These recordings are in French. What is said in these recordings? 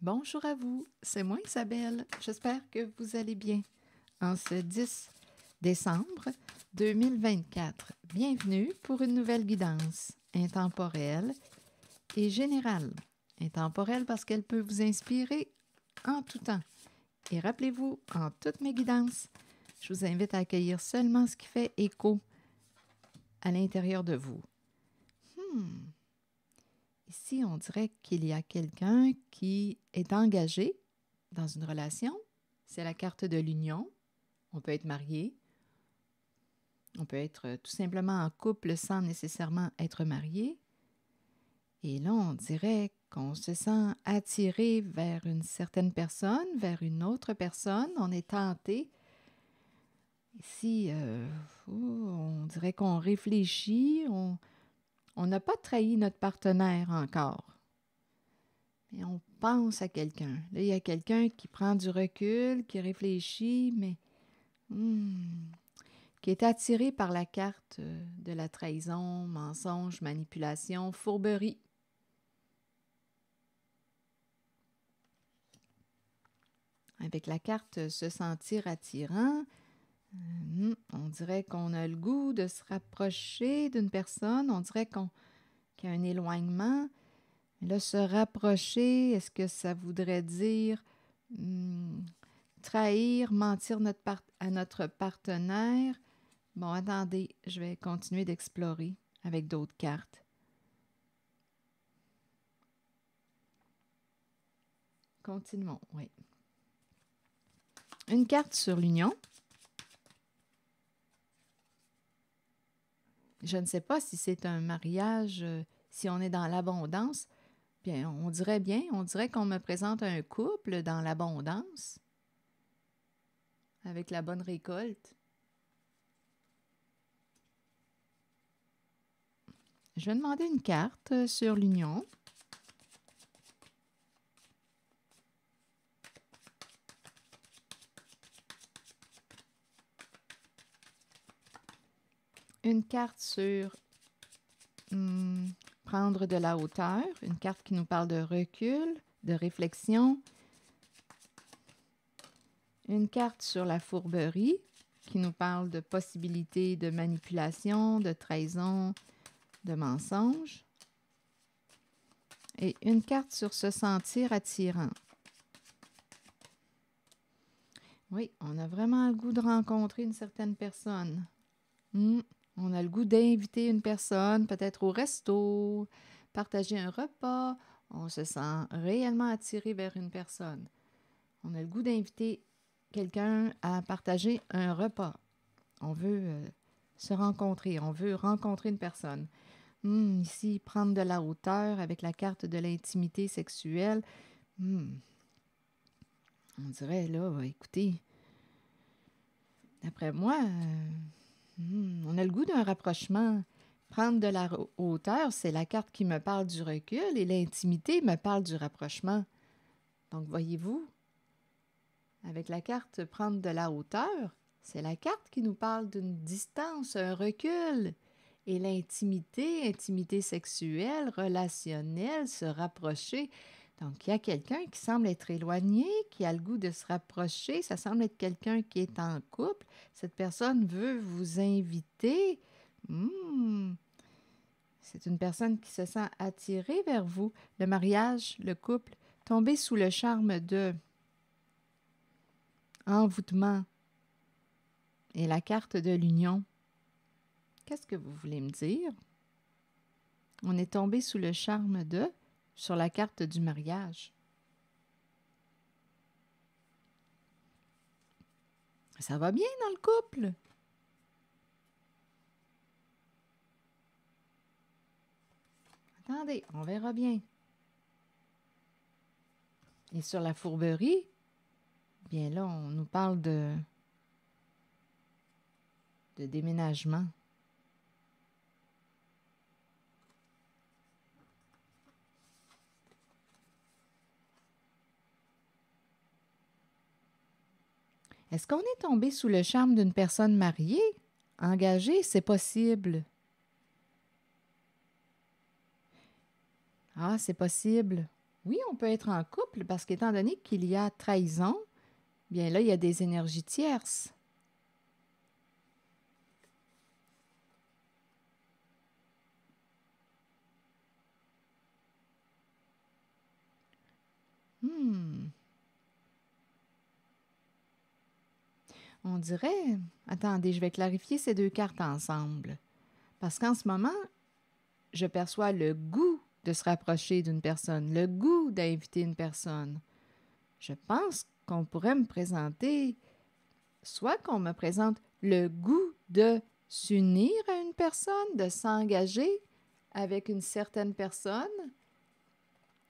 Bonjour à vous, c'est moi Isabelle. J'espère que vous allez bien. En ce 10 décembre 2024, bienvenue pour une nouvelle guidance intemporelle et générale. Intemporelle parce qu'elle peut vous inspirer en tout temps. Et rappelez-vous, en toutes mes guidances, je vous invite à accueillir seulement ce qui fait écho à l'intérieur de vous. Ici, on dirait qu'il y a quelqu'un qui est engagé dans une relation. C'est la carte de l'union. On peut être marié. On peut être tout simplement en couple sans nécessairement être marié. Et là, on dirait qu'on se sent attiré vers une certaine personne, vers une autre personne. On est tenté. Ici, on dirait qu'on réfléchit. On n'a pas trahi notre partenaire encore. Mais on pense à quelqu'un. Là, il y a quelqu'un qui prend du recul, qui réfléchit, mais qui est attiré par la carte de la trahison, mensonge, manipulation, fourberie. Avec la carte se sentir attirant, on dirait qu'on a le goût de se rapprocher d'une personne, on dirait qu'il y a un éloignement. Là, se rapprocher, est-ce que ça voudrait dire trahir, mentir à notre partenaire? Bon, attendez, je vais continuer d'explorer avec d'autres cartes. Continuons, oui. Une carte sur l'union. Je ne sais pas si c'est un mariage, si on est dans l'abondance. Bien, on dirait qu'on me présente un couple dans l'abondance, avec la bonne récolte. Je vais demander une carte sur l'union. Une carte sur prendre de la hauteur, une carte qui nous parle de recul, de réflexion. Une carte sur la fourberie, qui nous parle de possibilités de manipulation, de trahison, de mensonge. Et une carte sur se sentir attirant. Oui, on a vraiment le goût de rencontrer une certaine personne. On a le goût d'inviter une personne, peut-être au resto, partager un repas. On se sent réellement attiré vers une personne. On a le goût d'inviter quelqu'un à partager un repas. On veut se rencontrer, on veut rencontrer une personne. Ici, prendre de la hauteur avec la carte de l'intimité sexuelle. On dirait, là, écoutez, d'après moi, on a le goût d'un rapprochement. Prendre de la hauteur, c'est la carte qui me parle du recul et l'intimité me parle du rapprochement. Donc, voyez-vous, avec la carte prendre de la hauteur, c'est la carte qui nous parle d'une distance, un recul. Et l'intimité, intimité sexuelle, relationnelle, se rapprocher. Donc, il y a quelqu'un qui semble être éloigné, qui a le goût de se rapprocher. Ça semble être quelqu'un qui est en couple. Cette personne veut vous inviter. C'est une personne qui se sent attirée vers vous. Le mariage, le couple, tomber sous le charme de envoûtement et la carte de l'union. Qu'est-ce que vous voulez me dire? On est tombé sous le charme de, sur la carte du mariage. Ça va bien dans le couple? Attendez, on verra bien. Et sur la fourberie, bien là, on nous parle de déménagement. Est-ce qu'on est tombé sous le charme d'une personne mariée? Engagée, c'est possible. Ah, c'est possible. Oui, on peut être en couple parce qu'étant donné qu'il y a trahison, bien là, il y a des énergies tierces. Hmm. On dirait... Attendez, je vais clarifier ces deux cartes ensemble. Parce qu'en ce moment, je perçois le goût de se rapprocher d'une personne, le goût d'inviter une personne. Je pense qu'on pourrait me présenter, soit qu'on me présente le goût de s'unir à une personne, de s'engager avec une certaine personne.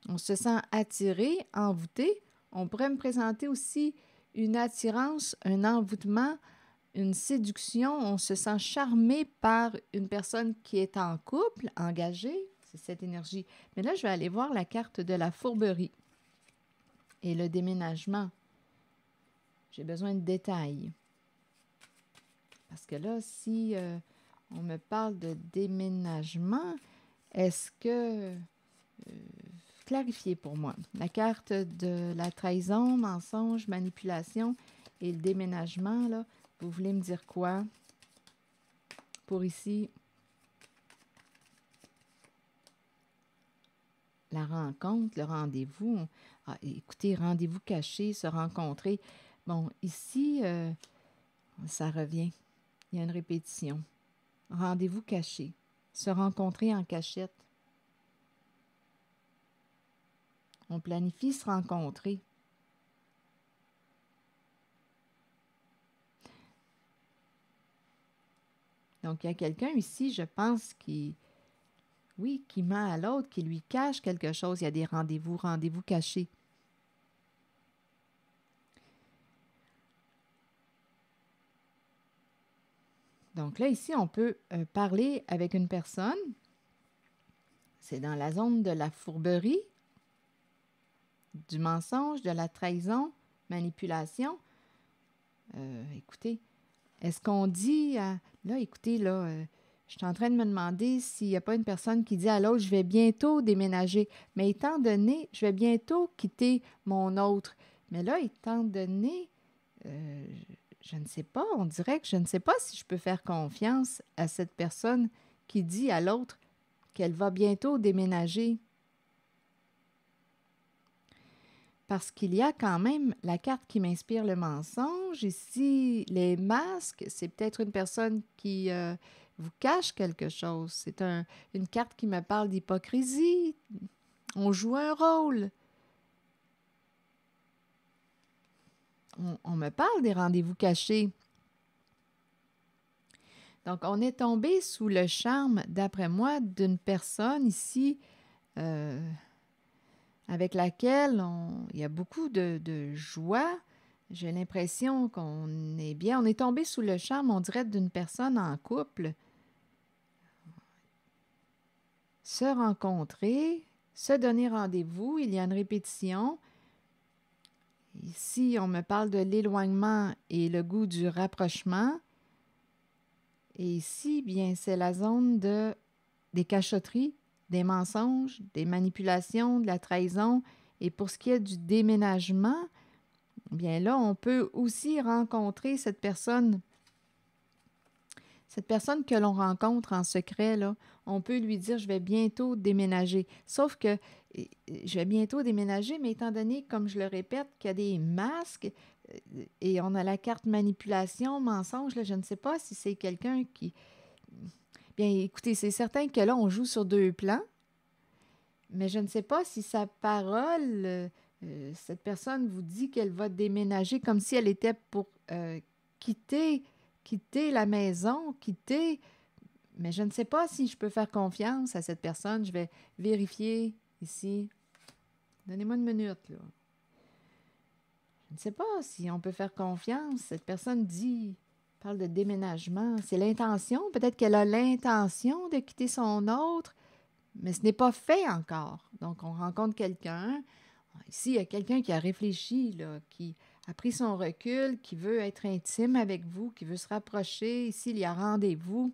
On se sent attiré, envoûté. On pourrait me présenter aussi une attirance, un envoûtement, une séduction. On se sent charmé par une personne qui est en couple, engagée. C'est cette énergie. Mais là, je vais aller voir la carte de la fourberie et le déménagement. J'ai besoin de détails. Parce que là, si on me parle de déménagement, est-ce que... clarifiez pour moi. La carte de la trahison, mensonge, manipulation et le déménagement, là, vous voulez me dire quoi pour ici? La rencontre, le rendez-vous. Ah, écoutez, rendez-vous caché, se rencontrer. Bon, ici, ça revient. Il y a une répétition. Rendez-vous caché. Se rencontrer en cachette. On planifie se rencontrer. Donc, il y a quelqu'un ici, je pense, qui ment à l'autre, qui lui cache quelque chose. Il y a des rendez-vous cachés. Donc là, ici, on peut parler avec une personne. C'est dans la zone de la fourberie, du mensonge, de la trahison, manipulation. Écoutez, est-ce qu'on dit... là, écoutez, là, je suis en train de me demander s'il n'y a pas une personne qui dit à l'autre, je vais bientôt déménager. Mais étant donné, je vais bientôt quitter mon autre. Mais là, étant donné, je ne sais pas, on dirait que je ne sais pas si je peux faire confiance à cette personne qui dit à l'autre qu'elle va bientôt déménager. Parce qu'il y a quand même la carte qui m'inspire le mensonge. Ici, les masques, c'est peut-être une personne qui vous cache quelque chose. C'est une carte qui me parle d'hypocrisie. On joue un rôle. On me parle des rendez-vous cachés. Donc, on est tombé sous le charme, d'après moi, d'une personne ici avec laquelle il y a beaucoup de joie. J'ai l'impression qu'on est bien. On est tombé sous le charme, on dirait, d'une personne en couple. Se rencontrer, se donner rendez-vous, il y a une répétition. Ici, on me parle de l'éloignement et le goût du rapprochement. Et ici, bien, c'est la zone des cachotteries, des mensonges, des manipulations, de la trahison. Et pour ce qui est du déménagement, bien là, on peut aussi rencontrer cette personne que l'on rencontre en secret, là. On peut lui dire, je vais bientôt déménager. Sauf que je vais bientôt déménager, mais étant donné, comme je le répète, qu'il y a des masques et on a la carte manipulation, mensonge, là, je ne sais pas si c'est quelqu'un qui... Bien, écoutez, c'est certain que là, on joue sur deux plans, mais je ne sais pas si sa parole, cette personne vous dit qu'elle va déménager comme si elle était pour quitter la maison, mais je ne sais pas si je peux faire confiance à cette personne. Je vais vérifier ici. Donnez-moi une minute, là. Je ne sais pas si on peut faire confiance. Cette personne parle de déménagement. C'est l'intention. Peut-être qu'elle a l'intention de quitter son autre, mais ce n'est pas fait encore. Donc, on rencontre quelqu'un. Ici, il y a quelqu'un qui a réfléchi, là, qui a pris son recul, qui veut être intime avec vous, qui veut se rapprocher. Ici, il y a rendez-vous.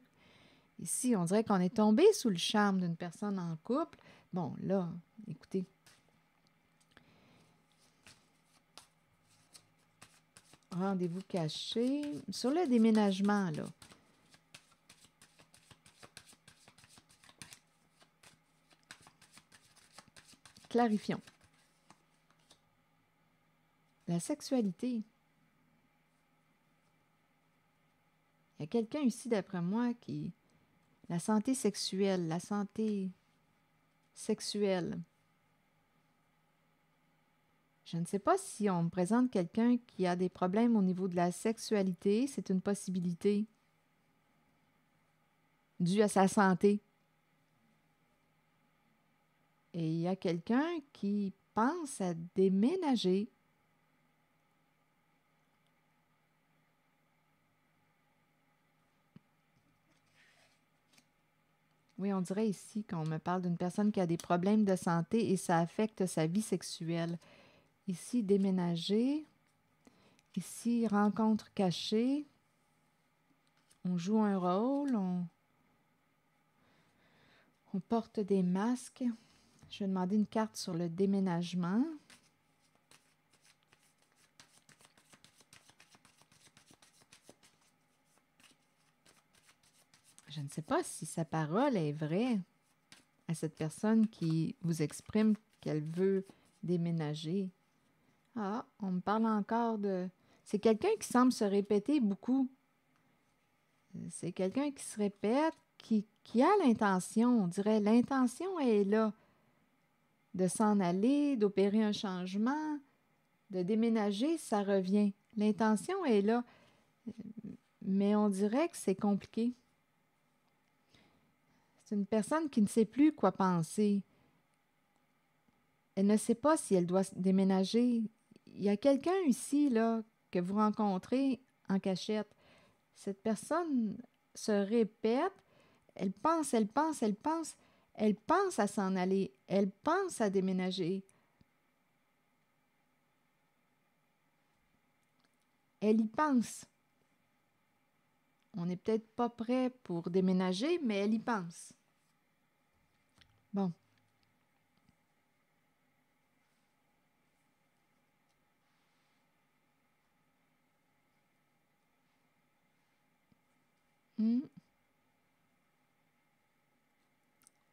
Ici, on dirait qu'on est tombé sous le charme d'une personne en couple. Bon, là, écoutez, rendez-vous caché. Sur le déménagement, là. Clarifions. La sexualité. Il y a quelqu'un ici, d'après moi, qui... La santé sexuelle, la santé sexuelle. Je ne sais pas si on me présente quelqu'un qui a des problèmes au niveau de la sexualité. C'est une possibilité due à sa santé. Et il y a quelqu'un qui pense à déménager. Oui, on dirait ici qu'on me parle d'une personne qui a des problèmes de santé et ça affecte sa vie sexuelle. Ici, déménager. Ici, rencontre cachée. On joue un rôle. On porte des masques. Je vais demander une carte sur le déménagement. Je ne sais pas si sa parole est vraie à cette personne qui vous exprime qu'elle veut déménager. Ah, on me parle encore de... C'est quelqu'un qui semble se répéter beaucoup. C'est quelqu'un qui se répète, qui a l'intention, on dirait, l'intention est là, de s'en aller, d'opérer un changement, de déménager, ça revient. L'intention est là, mais on dirait que c'est compliqué. C'est une personne qui ne sait plus quoi penser. Elle ne sait pas si elle doit déménager. Il y a quelqu'un ici, là, que vous rencontrez en cachette. Cette personne se répète, elle pense, elle pense, elle pense, elle pense à s'en aller, elle pense à déménager. Elle y pense. On n'est peut-être pas prêt pour déménager, mais elle y pense. Bon.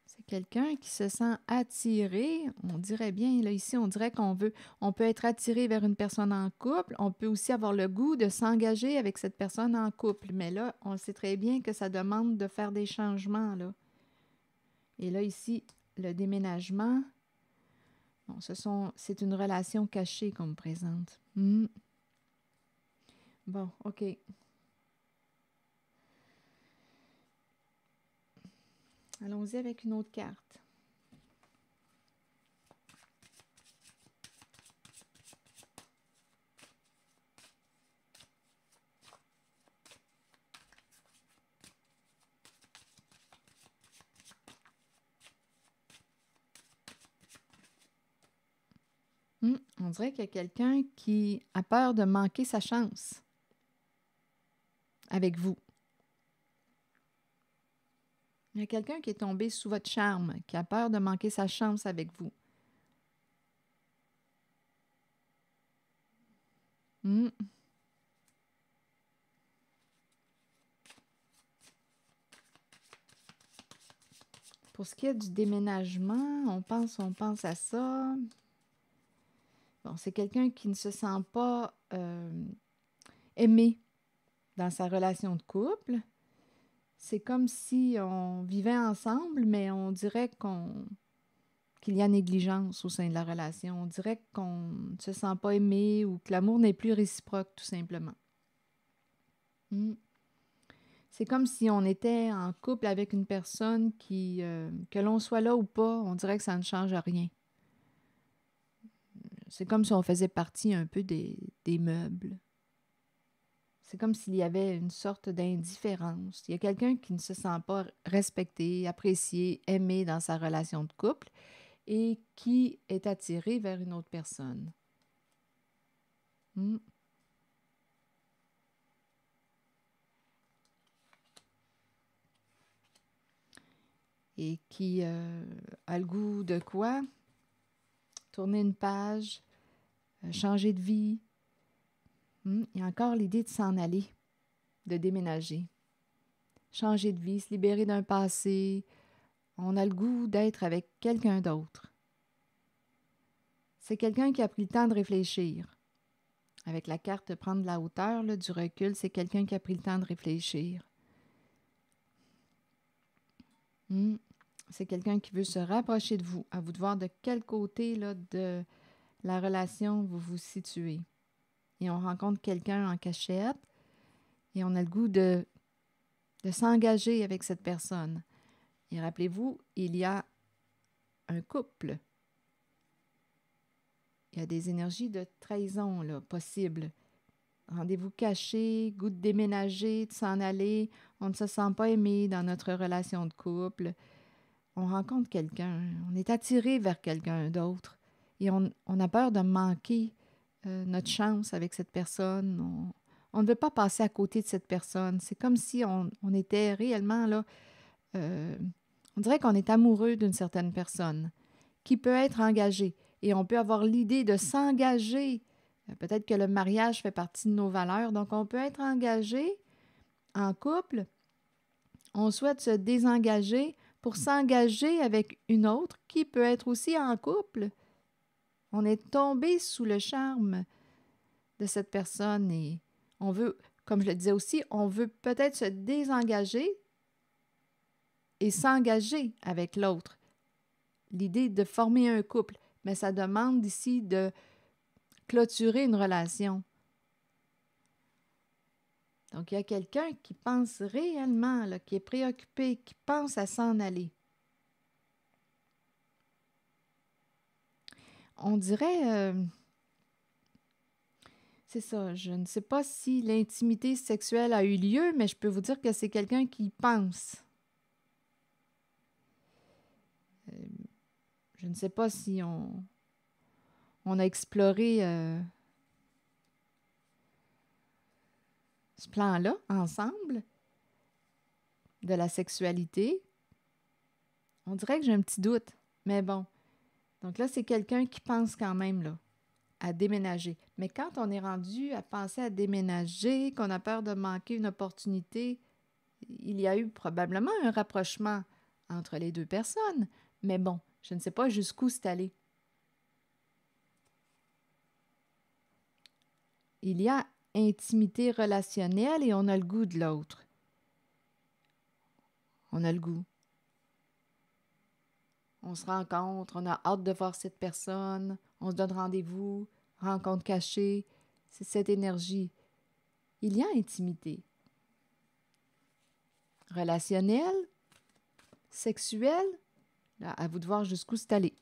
C'est quelqu'un qui se sent attiré. On dirait bien, là, ici, on dirait on peut être attiré vers une personne en couple. On peut aussi avoir le goût de s'engager avec cette personne en couple. Mais là, on sait très bien que ça demande de faire des changements, là. Et là, ici, le déménagement, bon, c'est une relation cachée qu'on me présente. Bon, OK. Allons-y avec une autre carte. On dirait qu'il y a quelqu'un qui a peur de manquer sa chance avec vous. Il y a quelqu'un qui est tombé sous votre charme, qui a peur de manquer sa chance avec vous. Pour ce qui est du déménagement, on pense à ça. Bon, c'est quelqu'un qui ne se sent pas aimé dans sa relation de couple. C'est comme si on vivait ensemble, mais on dirait qu'il y a négligence au sein de la relation. On dirait qu'on ne se sent pas aimé ou que l'amour n'est plus réciproque, tout simplement. C'est comme si on était en couple avec une personne que l'on soit là ou pas, on dirait que ça ne change rien. C'est comme si on faisait partie un peu des meubles. C'est comme s'il y avait une sorte d'indifférence. Il y a quelqu'un qui ne se sent pas respecté, apprécié, aimé dans sa relation de couple et qui est attiré vers une autre personne. Et qui a le goût de quoi? Tourner une page, changer de vie, Il y a encore l'idée de s'en aller, de déménager, changer de vie, se libérer d'un passé. On a le goût d'être avec quelqu'un d'autre. C'est quelqu'un qui a pris le temps de réfléchir. Avec la carte prendre de la hauteur, là, du recul, c'est quelqu'un qui a pris le temps de réfléchir. C'est quelqu'un qui veut se rapprocher de vous, à vous de voir de quel côté là, de la relation vous vous situez. Et on rencontre quelqu'un en cachette et on a le goût de s'engager avec cette personne. Et rappelez-vous, il y a un couple. Il y a des énergies de trahison là, possibles. Rendez-vous caché, goût de déménager, de s'en aller. On ne se sent pas aimé dans notre relation de couple. On rencontre quelqu'un, on est attiré vers quelqu'un d'autre. Et on a peur de manquer notre chance avec cette personne. On ne veut pas passer à côté de cette personne. C'est comme si on était réellement là. On dirait qu'on est amoureux d'une certaine personne qui peut être engagée. Et on peut avoir l'idée de s'engager. Peut-être que le mariage fait partie de nos valeurs. Donc, on peut être engagé en couple. On souhaite se désengager pour s'engager avec une autre qui peut être aussi en couple. On est tombé sous le charme de cette personne et on veut, comme je le disais aussi, on veut peut-être se désengager et s'engager avec l'autre. L'idée de former un couple, mais ça demande ici de clôturer une relation. Donc, il y a quelqu'un qui pense réellement, là, qui est préoccupé, qui pense à s'en aller. On dirait, c'est ça, je ne sais pas si l'intimité sexuelle a eu lieu, mais je peux vous dire que c'est quelqu'un qui pense. Je ne sais pas si on a exploré ce plan-là ensemble de la sexualité. On dirait que j'ai un petit doute, mais bon. Donc là, c'est quelqu'un qui pense quand même là, à déménager. Mais quand on est rendu à penser à déménager, qu'on a peur de manquer une opportunité, il y a eu probablement un rapprochement entre les deux personnes. Mais bon, je ne sais pas jusqu'où c'est allé. Il y a intimité relationnelle et on a le goût de l'autre. On a le goût. On se rencontre, on a hâte de voir cette personne, on se donne rendez-vous, rencontre cachée. C'est cette énergie. Il y a intimité. Relationnelle, sexuelle, là, à vous de voir jusqu'où c'est allé.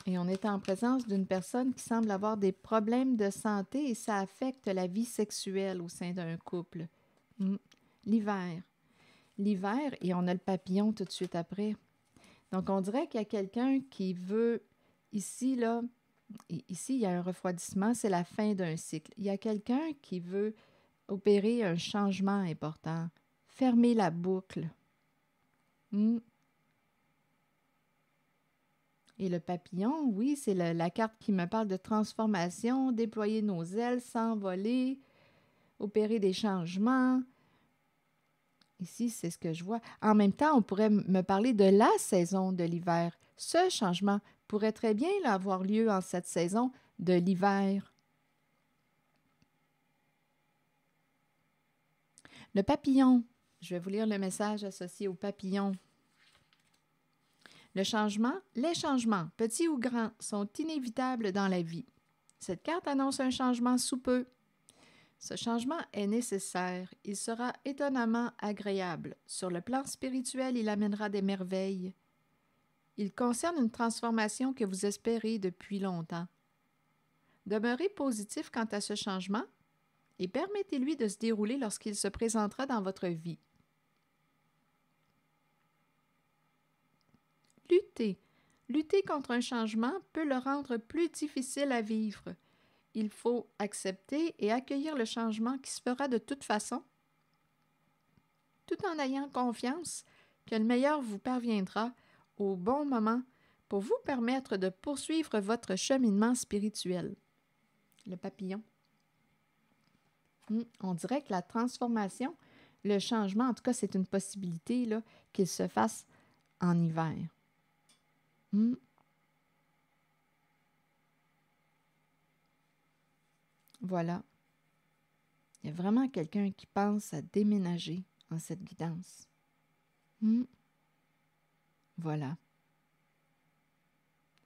Et on est en présence d'une personne qui semble avoir des problèmes de santé et ça affecte la vie sexuelle au sein d'un couple. L'hiver. L'hiver, et on a le papillon tout de suite après. Donc, on dirait qu'il y a quelqu'un qui veut, ici, là, ici, il y a un refroidissement, c'est la fin d'un cycle. Il y a quelqu'un qui veut opérer un changement important, fermer la boucle. Et le papillon, oui, c'est la carte qui me parle de transformation, déployer nos ailes, s'envoler, opérer des changements. Ici, c'est ce que je vois. En même temps, on pourrait me parler de la saison de l'hiver. Ce changement pourrait très bien là, avoir lieu en cette saison de l'hiver. Le papillon. Je vais vous lire le message associé au papillon. Le changement, les changements, petits ou grands, sont inévitables dans la vie. Cette carte annonce un changement sous peu. Ce changement est nécessaire. Il sera étonnamment agréable. Sur le plan spirituel, il amènera des merveilles. Il concerne une transformation que vous espérez depuis longtemps. Demeurez positif quant à ce changement et permettez-lui de se dérouler lorsqu'il se présentera dans votre vie. Lutter contre un changement peut le rendre plus difficile à vivre. Il faut accepter et accueillir le changement qui se fera de toute façon, tout en ayant confiance que le meilleur vous parviendra au bon moment pour vous permettre de poursuivre votre cheminement spirituel. Le papillon. On dirait que la transformation, le changement, en tout cas, c'est une possibilité là, qu'il se fasse en hiver. Voilà. Il y a vraiment quelqu'un qui pense à déménager en cette guidance. Voilà.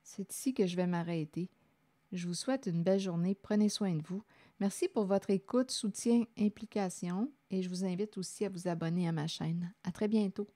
C'est ici que je vais m'arrêter. Je vous souhaite une belle journée. Prenez soin de vous. Merci pour votre écoute, soutien, implication et je vous invite aussi à vous abonner à ma chaîne. À très bientôt.